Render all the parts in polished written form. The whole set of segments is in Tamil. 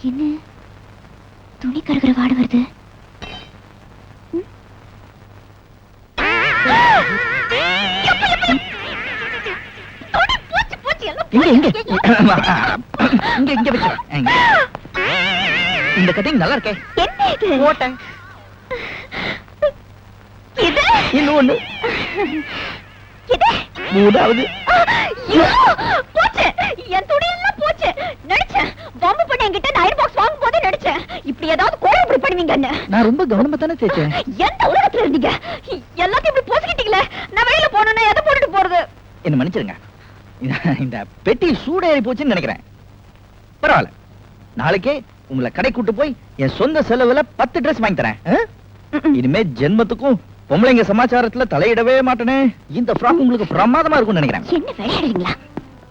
என்ன துணி கருகிற வாட வருது? இந்த கட்டிங் நல்லா இருக்கே. என்ன இது? ஓட்டை. இது இன்னொன்னு. இது மூணாவது. போச்சு, என் துணி எல்லாம் போச்சு. நினைச்சேன் பாம்பு பண்ண என்கிட்ட அயர் பாக்ஸ் வாங்கும் போதே நினைச்சேன் இப்படி ஏதாவது கோழை இப்படி பண்ணுவீங்கன்னு. நான் ரொம்ப கவனமா தானே தேய்ச்சேன். எந்த உலகத்துல இருந்தீங்க? எல்லாத்தையும் இப்படி போசிக்கிட்டீங்களே. நான் வெளியில போனோம்னா எதை போட்டுட்டு போறது? என்ன மன்னிச்சிருங்க. இந்த பெட்டி சூடேறி போச்சுன்னு நினைக்கிறேன். பரவாயில்ல, நாளைக்கே உங்களை கடை கூட்டு போய் என் சொந்த செலவுல 10 ட்ரெஸ் வாங்கி தரேன். இனிமே ஜென்மத்துக்கும் பொம்பளைங்க சமாச்சாரத்துல தலையிடவே மாட்டேனே. இந்த ஃப்ராக் உங்களுக்கு பிரமாதமா இருக்கும்னு நினைக்கிறேன். என்ன விளையாடுறீங்களா?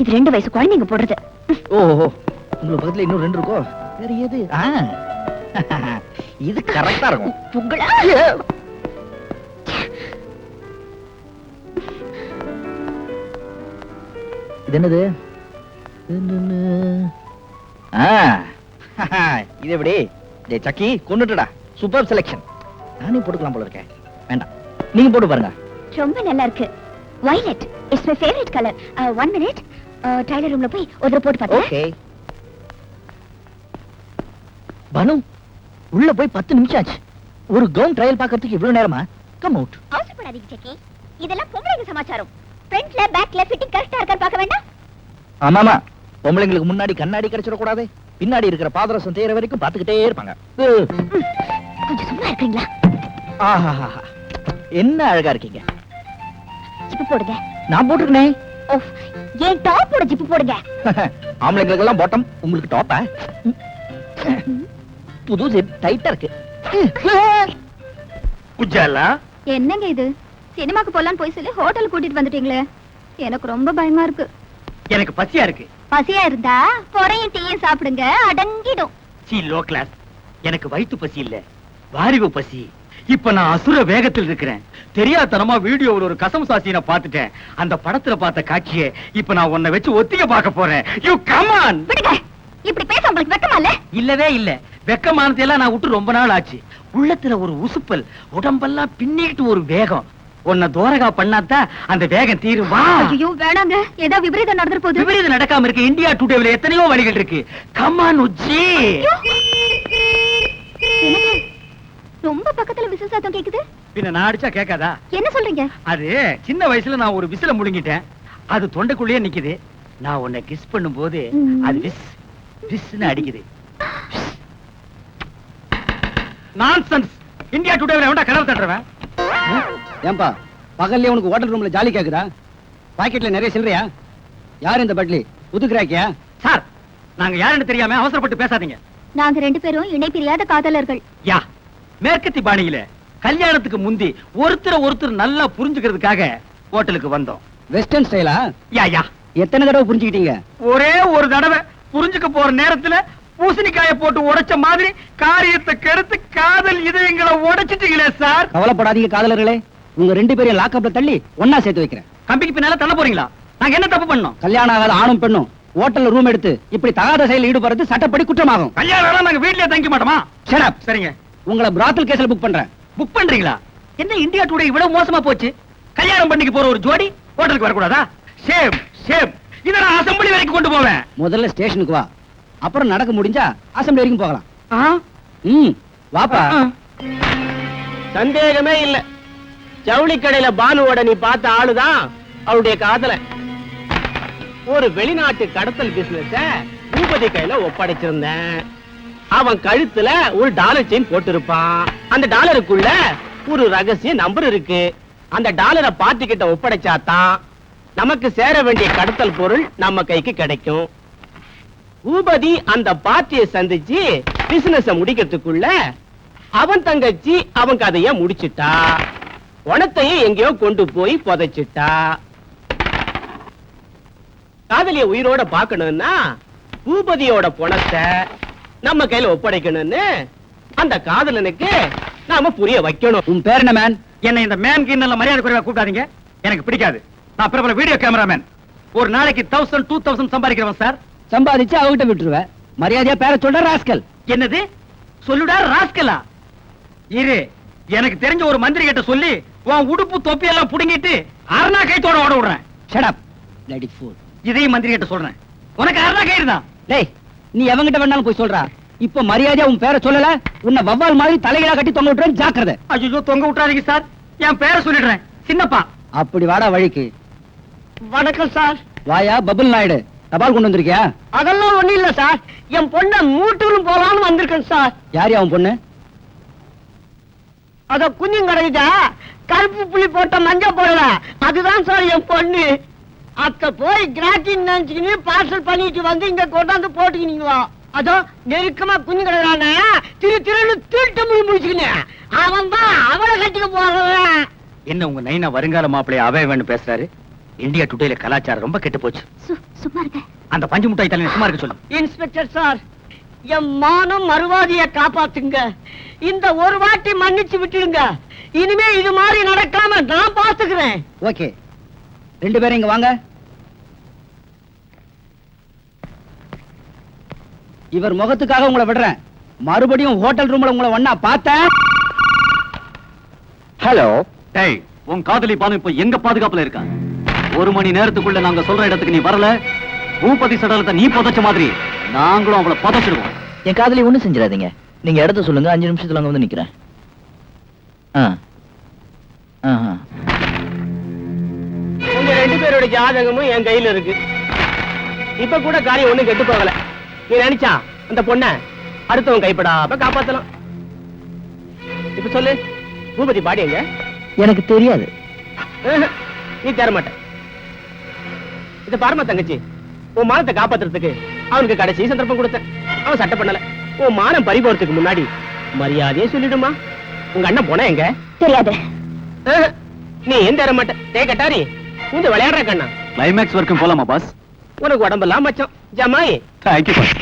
இது 2 வயசு குழந்தைங்க போடுறது. ஓஹோ, உங்களுக்கு பக்கத்துல இன்னும் 2 இருக்கோ? வேற எது? இது கரெக்டா இருக்கும். உங்களா? இது என்னது? இது எப்படி? டேய் சக்கி, கொன்னுட்டடா. Super selection. நானே போட்டுக்கலாம் போல இருக்கேன். வேண்டாம், நீங்க போட்டு பாருங்க. ரொம்ப நல்லா இருக்கு. violet is my favorite color. 1 minute. Tailor ரூம்ல போய் ஒரு போட்டு பாத்து. ஓகே. பனு, உள்ள போய் 10 நிமிஷம் ஆச்சு. ஒரு கவுன் ட்ரையல் பார்க்கிறதுக்கு இவ்வளவு நேரமா? Come out. அவசரப்படாதீங்க சக்கி. இதெல்லாம் பொம்பளைங்க சமாச்சாரம். ஃப்ரண்ட்ல பேக்ல ஃபிட்டிங் கரெக்ட்டா இருக்கான்னு பார்க்க வேண்டாம்? ஆமாமா, பொம்பளைங்களுக்கு முன்னாடி கண்ணாடி கிடைச்சிட கூடாது. பின்னாடி இருக்கிற பாதரசம் தேய்ற வரைக்கும் பாத்துக்கிட்டே இருப்பாங்க. கொஞ்சம் சும்மா இருக்கீங்களா? ஆஹா, என்ன அழகா இருக்கீங்க. ஜிப்பு போடுங்க. நான் போட்டுக்கனே. ஓஃப், ஏன் டாப்போட ஜிப்பு போடுங்க. ஆம்பளைங்களுக்கு எல்லாம் பாட்டம், உங்களுக்கு டாப்பா? புது ஜிப் டைட்டா இருக்கு. குஜாலா, என்னங்க இது? சினிமாக்கு போலான்னு போய் சொல்லி ஹோட்டல் கூட்டிட்டு வந்துட்டீங்களே. எனக்கு ரொம்ப பயமா இருக்கு. எனக்கு பசியா இருக்கு. பசியா இருந்தா பொறையும் டீயும் சாப்பிடுங்க, அடங்கிடும். C low class. எனக்கு வயிற்று பசி இல்ல, வாரிவு பசி. இப்ப நான் அசுர வேகத்தில் இருக்கிறேன். தெரியாதனமா வீடியோவில் ஒரு கசம் சாசியை பார்த்துட்டேன். அந்த படத்துல பார்த்த காட்சியை இப்ப நான் உன்னை வச்சு ஒத்திக பார்க்க போறேன். You come on. விடுங்க. இப்படி பேச உங்களுக்கு வெக்கமா இல்ல? இல்லவே இல்ல. வெக்கமானது எல்லாம் நான் விட்டு ரொம்ப நாள் ஆச்சு. உள்ளத்துல ஒரு உசுப்பல், உடம்பெல்லாம் பின்னிட்டு ஒரு வேகம். உன்னை தோரகா பண்ணாதான் அந்த வேகம் தீருமா? ஐயோ வேணாங்க, ஏதோ விபரீதம் நடந்துற போகுது. விபரீதம் நடக்காம இருக்கு. இந்தியா டுடேல எத்தனையோ வழிகள் இருக்கு. Come on Ujji. ரொம்ப பக்கத்துல விசில் சத்தம் கேக்குது. பின்ன நான் அடிச்சா கேட்காதா? என்ன சொல்றீங்க? அது சின்ன வயசுல நான் ஒரு விசில முழுங்கிட்டேன். அது தொண்டைக்குள்ளேயே நிக்குது. நான் உன்னை கிஸ் பண்ணும் போது அது விஸ் விஸ்னு அடிக்குது. நான்சென்ஸ். இந்தியா டுடேல எவன்டா கதவு தட்டுறவன்? ஏன்பா பகல்ல உனக்கு ஹோட்டல் ரூம்ல ஜாலி கேக்குதா? பாக்கெட்ல நிறைய சில்லறையா? யார் இந்த பட்லி? புதுக்குறாக்கியா? சார், நாங்க யாருன்னு தெரியாம அவசரப்பட்டு பேசாதீங்க. நாங்க 2 பேரும் இணை பிரியாத காதலர்கள். யா, மேற்கத்தி பாணியில கல்யாணத்துக்கு முந்தி ஒருத்தர் நல்லா புரிஞ்சுக்கிறதுக்காக ஹோட்டலுக்கு வந்தோம். வெஸ்டர்ன் ஸ்டைலா? யா யா. எத்தனை தடவை புரிஞ்சுக்கிட்டீங்க? ஒரே ஒரு தடவை. புரிஞ்சுக்க போற நேரத்துல பூசணிக்காய போட்டு உடைச்ச மாதிரி காரியத்தை கெடுத்து காதல் இதயங்களை உடைச்சிட்டீங்களே சார். கவலைப்படாதீங்க காதலர்களே, உங்க 2 பேரையும் லாக்அப்ல தள்ளி ஒன்னா சேர்த்து வைக்கிறேன். கம்பிக்கு பின்னால தள்ள போறீங்களா? நாங்க என்ன தப்பு பண்ணோம்? கல்யாணம் ஆகாத ஆணும் பெண்ணும் ஹோட்டல்ல ரூம் எடுத்து இப்படி தகாத செயலில் ஈடுபடுறது சட்டப்படி குற்றமாகும். கல்யாணம் நாங்க வீட்லயே தங்கி மாட்டோமா? Shut up. சரிங்க. உங்களை பிராத்தல் கேஸ்ல புக் பண்றேன். புக் பண்றீங்களா? என்ன இந்தியா டுடே இவ்வளவு மோசமா போச்சு? கல்யாணம் பண்ணிக்கு போற ஒரு ஜோடி ஹோட்டலுக்கு வரக்கூடாதா? Shame shame. இத நான் அசெம்பிளி வரைக்கும் கொண்டு போவேன். முதல்ல ஸ்டேஷனுக்கு வா, அப்புறம் நடக்க முடிஞ்சா அசெம்பிளி வரைக்கும் போகலாம். வாப்பா. சந்தேகமே இல்ல, ஜவுளி கடையில பானுவோட நீ பார்த்த ஆளுதான் அவளுடைய காதல. ஒரு வெளிநாட்டு கடத்தல் பிசினஸ பூபதி கையில ஒப்படைச்சிருந்தேன். அவன் கழுத்துல ஒரு டாலர் செயின் போட்டிருப்பான். அந்த டாலருக்குள்ள ஒரு ரகசிய நம்பர் இருக்கு. அந்த டாலரை பார்ட்டி கிட்ட ஒப்படைச்சாதான் நமக்கு சேர வேண்டிய கடத்தல் பொருள் நம்ம கைக்கு கிடைக்கும். பூபதி அந்த பார்ட்டியை சந்திச்சு பிசினஸ முடிக்கிறதுக்குள்ள அவன் தங்கச்சி அவன் கதைய முடிச்சிட்டா. உணத்தையும் எங்கேயோ கொண்டு போய் புதைச்சிட்டா. காதலிய உயிரோட பார்க்கணும்னா பூபதியோட பணத்தை நம்ம கையில ஒப்படைக்கணும்னு அந்த காதலனுக்கு நாம புரிய வைக்கணும். உன் பேர் என்ன மேன்? என்ன இந்த மேன் கிண்ணல மரியாதை குறைவா கூப்பிடாதீங்க. எனக்கு பிடிக்காது. நான் பிரபல வீடியோ கேமராமேன். ஒரு நாளைக்கு 1000 2000 சம்பாதிக்கிறவன் சார். சம்பாதிச்சு அவகிட்ட விட்டுருவேன். மரியாதையா பேர சொல்ற ராஸ்கல். என்னது சொல்லுடா ராஸ்கலா? இரு, எனக்கு தெரிஞ்ச ஒரு மந்திரி கிட்ட சொல்லி உன் உடுப்பு தொப்பி எல்லாம் புடுங்கிட்டு அருணா கைத்தோட ஓட விடுறேன். Shut up lady fool. இதையும் மந்திரி கிட்ட சொல்றேன். உனக்கு அருணா கயிறு தான். டேய், நீ எவங்கிட்ட வேணாலும் போய் சொல்றா. இப்ப மரியாதையா உன் பேரை சொல்லல, உன்னை வவ்வால் மாதிரி தலைகளா கட்டி தொங்க விட்டுறேன். ஜாக்கிரதை. ஐயோ, தொங்க விட்டுறாதீங்க சார். என் பேரை சொல்லிடுறேன், சின்னப்பா. அப்படி வாடா வழிக்கு. வணக்கம் சார். வாயா பபுல் நாயுடு, தபால் கொண்டு வந்திருக்கியா? அதெல்லாம் ஒண்ணும் இல்ல சார். என் பொண்ண மூட்டூரும் போலான்னு வந்திருக்கேன் சார். யார் அவன் பொண்ணு? அத குஞ்சும் கிடைக்குதா, கருப்பு புள்ளி போட்ட மஞ்சள் போடல, அதுதான் சார் என் பொண்ணு. அத்த போய் கிராக்கின்னு நினைச்சுக்கின்னு பார்சல் பண்ணிட்டு வந்து இங்க கொண்டாந்து போட்டுக்கினீங்களா? அதோ நெருக்கமா குஞ்சு கிடக்குறான திருன்னு திருட்டு முடிச்சுக்கின்னு அவன் தான் அவளை கட்டிக்க போறான். என்ன உங்க நைனா வருங்கால மாப்பிளைய அவைவன்னு பேசுறாரு? இந்தியா டுடேல கலாச்சாரம் ரொம்ப கெட்டு போச்சு. சும்மா இருக்க. அந்த பஞ்சு முட்டாய் தலையை சும்மா இருக்க சொல்லு. இன்ஸ்பெக்டர் சார், என் மானம் மறுவாதிய காப்பாத்துங்க. இந்த ஒரு வாட்டி மன்னிச்சு விட்டுடுங்க. இனிமே இது மாதிரி நடக்காம நான் பாத்துக்கிறேன். ஓகே, 2 பேரும் இங்க வாங்க. இவர் முகத்துக்காக உங்களை விடுறேன். மறுபடியும் ஹோட்டல் ரூம்ல உங்களை ஒண்ணா பார்த்தேன். ஹலோ. டேய், உன் காதலி பானு இப்ப எங்க பாதுகாப்புல இருக்கா? 1 மணி நேரத்துக்குள்ள நாங்க சொல்ற இடத்துக்கு நீ வரல, பூபதி சடலத்தை நீ புதைச்ச மாதிரி நாங்களும் அவளை புதைச்சிடுவோம். என் காதலி ஒண்ணும் செஞ்சிடாதீங்க. நீங்க இடத்த சொல்லுங்க, 5 நிமிஷத்துல அங்க வந்து நிக்கிறேன். உங்க 2 பேரோட ஜாதகமும் என் கையில இருக்கு. இப்ப கூட காரியம் ஒண்ணும் கெட்டு போகல. நீ நினைச்சா அந்த பொண்ண அடுத்தவன் கைப்படாம காப்பாத்தலாம். இப்ப சொல்லு, பூபதி பாடி எங்க? எனக்கு தெரியாது. நீ தர மாட்ட. இத பாருமா தங்கச்சி, உன் மானத்தை காப்பாத்துறதுக்கு அவனுக்கு கடைசி சந்தர்ப்பம் கொடுத்தேன். அவன் சட்டை பண்ணல. உன் மானம் பறி போறதுக்கு முன்னாடி மரியாதையே சொல்லிடுமா. உங்க அண்ணன் போன எங்க? தெரியாது. நீ ஏன் தர மாட்ட? டே கட்டாரி, கொஞ்சம் விளையாடுற கண்ணா. கிளைமேக்ஸ் வரைக்கும் போலாமா பாஸ்? உனக்கு உடம்பெல்லாம் மச்சம் ஜமாயி. Thank you boss.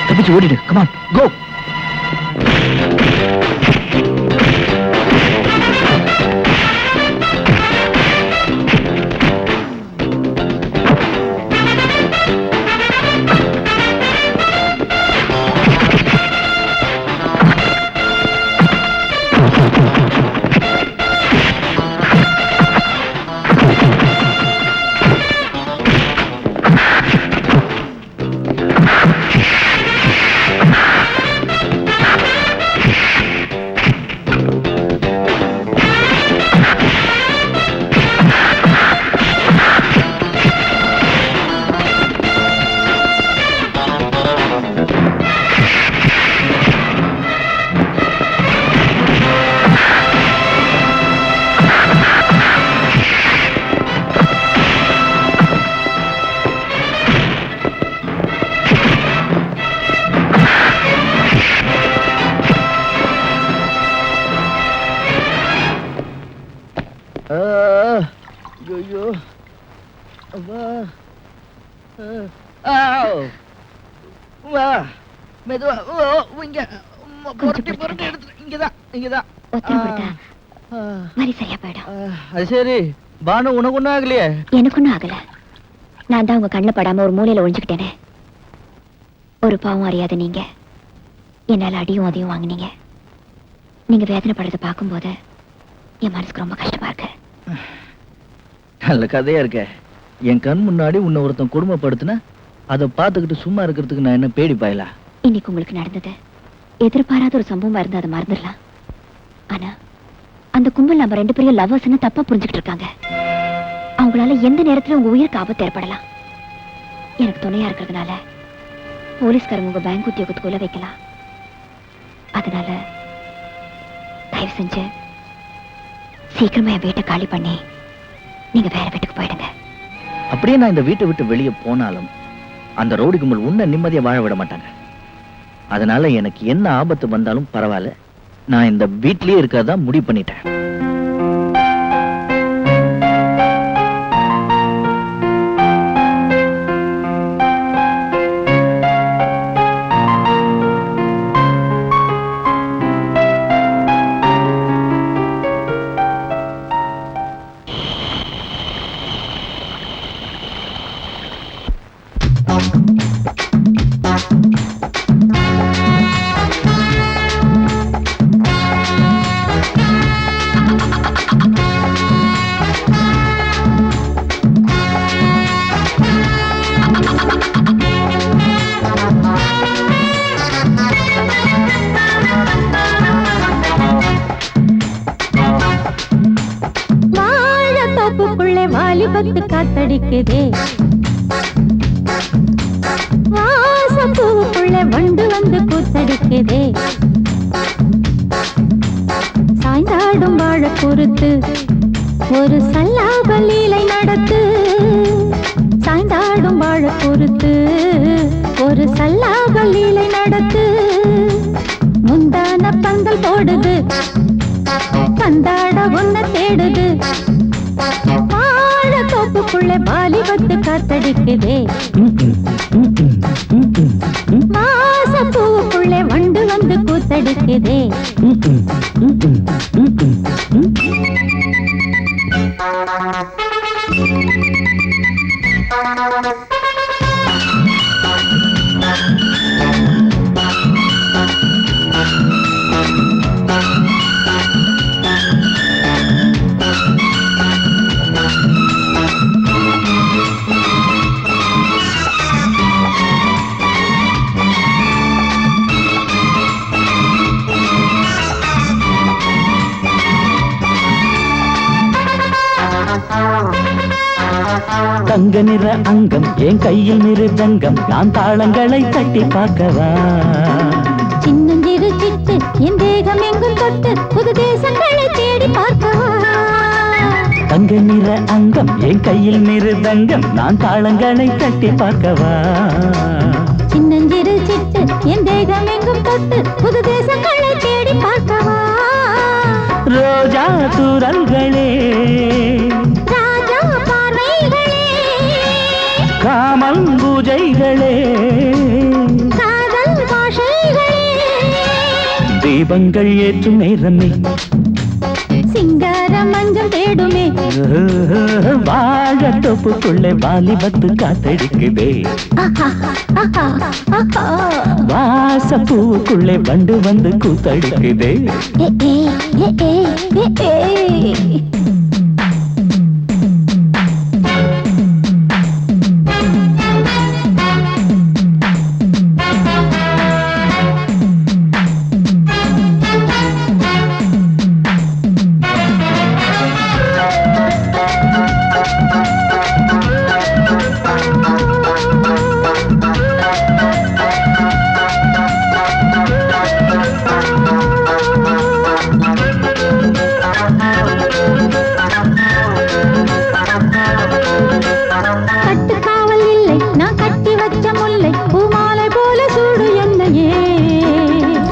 தப்பிச்சு ஓடிடு. Come on, go. ஐயோ, மெதுவா. இங்க புரட்டி எடுத்து இங்கதான். மாதிரி சரியா போயிடும். அது சரி. பானு, உனக்கு ஒண்ணும் ஆகலையே? எனக்கு ஒண்ணும் ஆகல. நான் தான் உங்க கண்ணுல படாம ஒரு மூலையில ஒழிஞ்சுக்கிட்டேனே. ஒரு பாவம் அறியாத நீங்க என்னால அடியும் அதையும் வாங்கினீங்க. நீங்க வேதனைப்படுறத பார்க்கும்போது என் மனசுக்கு ரொம்ப கஷ்டமா இருக்கு. நல்ல கதையா இருக்க. என் கண் முன்னாடி உன்னை ஒருத்தன் கொடுமைப்படுத்தின அதை பார்த்துக்கிட்டு சும்மா இருக்கிறதுக்கு நான் என்ன பேடி பாயலா? இன்னைக்கு உங்களுக்கு நடந்தது எதிர்பாராத ஒரு சம்பவமா இருந்தா அதை மறந்துடலாம். ஆனா அந்த கும்பல் நம்ம 2 பேரும் லவ்வர்ஸ்னு தப்பா புரிஞ்சுக்கிட்டு இருக்காங்க. அவங்களால எந்த நேரத்துல உங்க உயிருக்கு ஆபத்து ஏற்படலாம். எனக்கு துணையா இருக்கிறதுனால போலீஸ்காரங்க உங்க பேங்க் உத்தியோகத்துக்குள்ள வைக்கலாம். அதனால தயவு செஞ்சு சீக்கிரமா என் வீட்டை காலி பண்ணி நீங்க வேற வீட்டுக்கு போயிடுங்க. அப்படியே நான் இந்த வீட்டை விட்டு வெளியே போனாலும் அந்த ரோடு கும்பல் உன்னை நிம்மதியா வாழ விட மாட்டாங்க. அதனால எனக்கு என்ன ஆபத்து வந்தாலும் பரவாயில்ல, நான் இந்த வீட்லயே இருக்கிறதா முடிவு பண்ணிட்டேன். வாலிபத்து காத்தடிக்குதே, வாசப்பூவுக்குள்ள வண்டு வந்து கூத்தடிக்குதே, சாய்ந்தாடும் வாழ பொறுத்து ஒரு சல்லாப லீலை நடத்து, சாய்ந்தாடும் வாழ பொறுத்து ஒரு சல்லாப லீலை நடத்து, முந்தான பந்தல் போடுது பந்தாட ஒன்ன தேடுது, தோப்புக்குள்ளே வாலிபத்து காத்தடிக்குதே, மாசப்பூவுக்குள்ளே வண்டு வந்து கூத்தடிக்குதே. தங்க நிற அங்கம் என் கையில் மிருதங்கம், நான் தாளங்களை தட்டி பார்க்கவா, சின்னஞ்சிறு சிட்டு என் தேகம் எங்கும் தொட்டு புது தேசங்களை தேடி பார்க்கவா, தங்க நிற அங்கம் என் கையில் மிருதங்கம், நான் தாளங்களை தட்டி பார்க்கவா, சின்னஞ்சிறு சிட்டு என் தேகம் எங்கும் தொட்டு புது தேசங்களை தேடி பார்க்கவா, ரோஜா தூரல்களே ராஜா பார்வைகளே காமல் பூஜைகளே காதல் பாஷைகளே, தீபங்கள் ஏற்றும் நேரமே சிங்கார மஞ்சள் தேடுமே, வாழ தொப்புக்குள்ளே வாலிபத்து காத்தடிக்குதே, வாசப்பூவுக்குள்ளே வண்டு வந்து கூத்தடிக்குதே.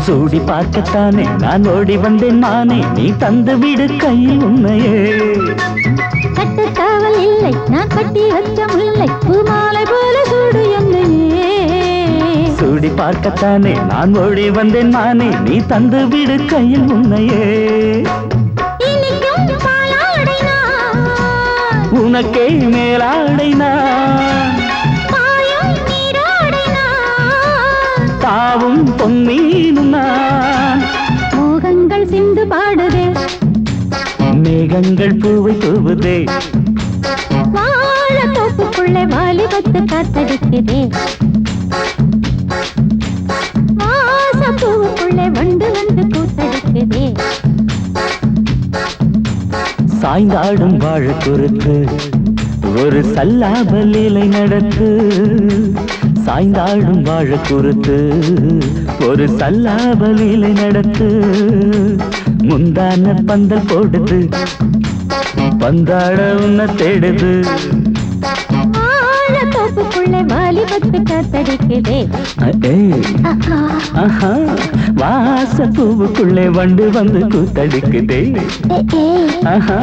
சூடி பார்க்கத்தானே நான் ஓடி வந்தேன் மானே, நீ தந்து விடு கையில் உண்மையே, கட்டுக்காவல் இல்லை நான் கட்டி வச்ச முல்லை பூமாலை போல சூடு என்னையே, சூடி பார்க்கத்தானே நான் ஓடி வந்தேன் மானே, நீ தந்து விடு கையில் உண்மையே, இனிக்கும் பாலாடை நான் உனக்கே மேலாடை நான், பாயும் நீராடை நான் தாவும் பொன்னீனும் நான், மோகங்கள் சிந்து பாடுதே மேகங்கள் பூவை தூவுதே, வாழ தோப்புக்குள்ளே வாலிபத்து காத்தடிக்குதே, வாசப்பூவுக்குள்ளே வண்டு வந்து கூத்தடிக்குதே, சாய்ந்தாடும் வாழ குறுத்து ஒரு சல்லாப லீலை நடத்து சாய்ந்தாடும் வாழ குறுத்து ஒரு சல்லாப லீலை நடத்து முந்தான பந்தல் போடுது பந்தாட உன்னை தேடுது தோப்புக்குள்ளே வாலிபத்து காத்தடிக்குதே வாச பூவுக்குள்ளே வண்டு வந்து கூத்தடிக்குதே ஆஹா